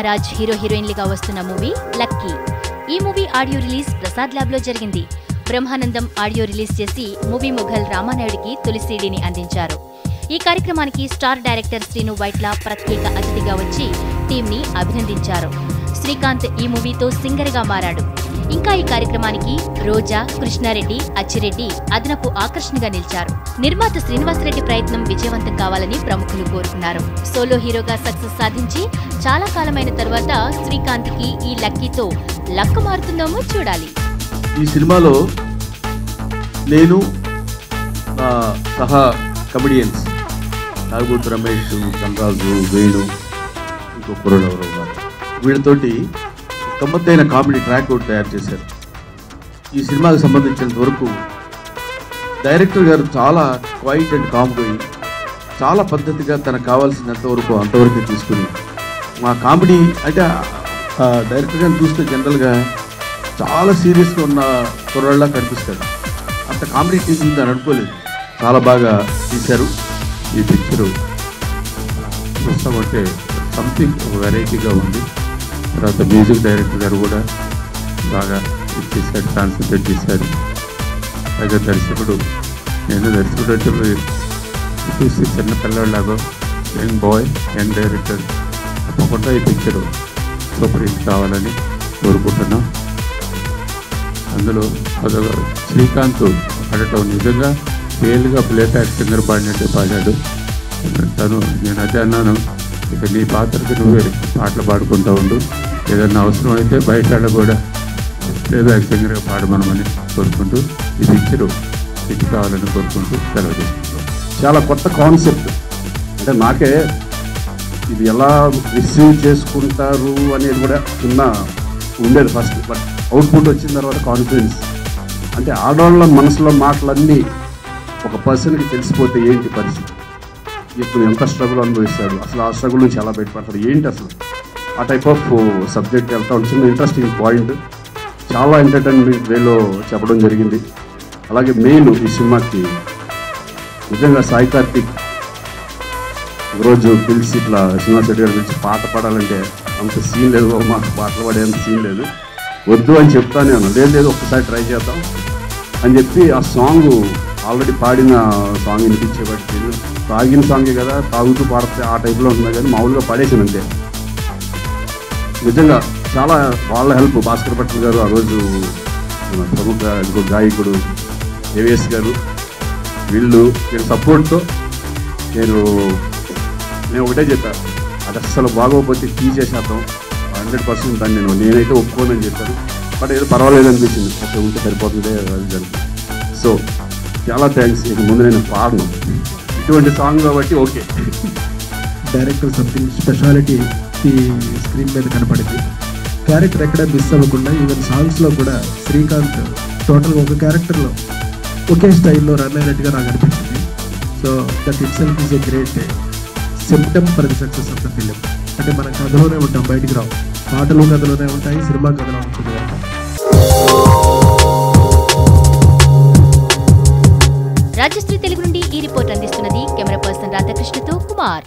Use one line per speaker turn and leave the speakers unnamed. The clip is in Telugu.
రాజ్ హీరో హీరోయిన్లుగా వస్తున్న మూవీ లక్కీ. ఈ movie audio release Prasad lab లో జరిగింది. బ్రహ్మానందం ఆడియో రిలీజ్ చేసి మూవీ మొఘల్ రామానాయుడికి తొలి సీడీని అందించారు. ఈ కార్యక్రమానికి స్టార్ డైరెక్టర్ శ్రీను వైట్ల ప్రత్యేక అతిథిగా వచ్చి టీంని అభినందించారు. శ్రీకాంత్ ఈ మూవీతో సింగర్ గా మారాడు. ఇంకా ఈ కార్యక్రమానికి రోజా, కృష్ణారెడ్డి, అచ్చిరెడ్డి అదనపు ఆకర్షణగా నిలిచారు. నిర్మాత శ్రీనివాసరెడ్డి ప్రయత్నం విజయవంతం కావాలని ప్రముఖులు కోరుకున్నారు. సోలో హీరోగా సక్సెస్ సాధించి చాలా కాలమైన తర్వాత శ్రీకాంత్ కి ఈ లక్కీతో లక్క మారుతుందేమో చూడాలి.
ఈ సినిమాలో నేను సహా కమెడియన్స్ నాగబోతు రమేష్, చంద్రాజు, వేణు, ఇంకో కుర్రడెవరో గారు, వీళ్ళతోటి గమ్మత్తైన కామెడీ ట్రాక్ ఒకటి తయారు చేశారు. ఈ సినిమాకి సంబంధించినంత వరకు డైరెక్టర్ గారు చాలా క్వైట్ అండ్ కామ్గా చాలా పద్ధతిగా తనకు కావాల్సినంత వరకు అంతవరకు తీసుకుని మా కామెడీ అంటే డైరెక్టర్ గారిని చూస్తే జనరల్గా చాలా సీరియస్గా ఉన్న కుర్రాళ్ళ కనిపిస్తాడు. అంత కామెడీ తీసింది అని అనుకోలేదు. చాలా బాగా తీశారు. ఈ పిక్చరు చూస్తామంటే సంథింగ్ వెరైటీగా ఉంది. తర్వాత మ్యూజిక్ డైరెక్టర్ గారు కూడా బాగా ఇచ్చేసాడు, కాన్సన్ట్రేట్ చేశారు. పైగా దర్శకుడు అంటే చూసి చిన్న పిల్లలాగా యంగ్ బాయ్, యంగ్ డైరెక్టర్, తప్పకుండా ఈ పిక్చరు సూపర్ హిట్ కావాలని కోరుకుంటున్నాం. అందులో శ్రీకాంత్ పాడటం నిజంగా ఫెయిల్గా ప్లేబ్యాక్ సింగర్ పాడినట్టే పాడాడు. నేను అదే అన్నాను, ఇక నీ పాత్రకి నువ్వే పాటలు పాడుకుంటూ ఉండు, ఏదన్నా అవసరం అయితే బయట కూడా ప్లేబ్యాక్ సింగర్గా పాడమనమని కోరుకుంటూ ఈ పిక్చరు హిట్ కావాలని కోరుకుంటూ సెలవు చేసుకుంటాం.
చాలా కొత్త కాన్సెప్ట్, అంటే నాకే ఇది ఎలా రిసీవ్ చేసుకుంటారు అనేది కూడా చిన్న ఉండేది ఫస్ట్. బట్ అవుట్పుట్ వచ్చిన తర్వాత కాన్ఫిడెన్స్, అంటే ఆడవాళ్ళ మనసులో మాటలన్నీ ఒక పర్సన్కి తెలిసిపోతే ఏంటి పరిస్థితి, ఇప్పుడు ఎంత స్ట్రగుల్ అనుభవిస్తాడు, అసలు ఆ స్ట్రగుల్ నుంచి ఎలా బయటపడతాడు ఏంటి, అసలు ఆ టైప్ ఆఫ్ సబ్జెక్ట్ వెళ్తా ఉంటుంది. ఇంట్రెస్టింగ్ పాయింట్, చాలా ఎంటర్టైన్మెంట్ వేలో చెప్పడం జరిగింది. అలాగే మెయిన్ ఈ సినిమాకి నిజంగా సాయి కార్తిక్ ఒకరోజు పిలిచి ఇట్లా శ్రీనివాసరెడ్డి గారు పిలిచి పాట పాడాలంటే అంత సీన్ లేదు, మాకు పాటలు పాడేంత సీన్ లేదు, వద్దు అని చెప్తానే అన్నాను. లేదు ఒక్కసారి ట్రై చేద్దాం అని చెప్పి ఆ సాంగ్ ఆల్రెడీ పాడిన సాంగ్ వినిపించేవాటి, తాగిన సాంగే కదా తాగుతూ పాడితే ఆ టైప్లో ఉంటుంది కానీ మామూలుగా పాడేసాను అంతే. నిజంగా చాలా వాళ్ళ హెల్ప్, భాస్కర్ భట్ల గారు ఆ రోజు మన ప్రముఖ ఇంకో గాయకుడు ఏవిఎస్ గారు, వీళ్ళ సపోర్ట్తో నేను ఒకటే చెప్పాను, అది అస్సలు బాగోకపోతే తీసేసేద్దాం 100% దాన్ని నేనైతే ఒప్పుకోనని చెప్పాను. బట్ ఏదో పర్వాలేదు అనిపించింది, ఓకే ఉంటే సరిపోతుంది అది జరిగింది. సో చాలా థ్యాంక్స్. ఇక ముందు నేను పాడను ఇటువంటి సాంగ్ కాబట్టి ఓకే.
డైరెక్టర్ సంథింగ్ స్పెషాలిటీ ఈ స్క్రీన్ మీద కనపడింది. క్యారెక్టర్ ఎక్కడ మిస్ అవ్వకుండా ఈవెన్ సాంగ్స్లో కూడా శ్రీకాంత్ టోటల్ ఒక క్యారెక్టర్లో ఒకే స్టైల్లో రన్ అయినట్టుగా నాకు అనిపించింది. So that it self is a great symptom for the success of the film. అంటే మనం కథలోనే ఉంటాం, బయటికి రావు, పాటలు కథలోనే ఉంటాయి, సినిమా కథలో ఉంటుంది.
రాజశ్రీ తెలుగు నుండి ఈ రిపోర్ట్ అందిస్తున్నది కెమెరా పర్సన్ రాధాకృష్ణతో కుమార్.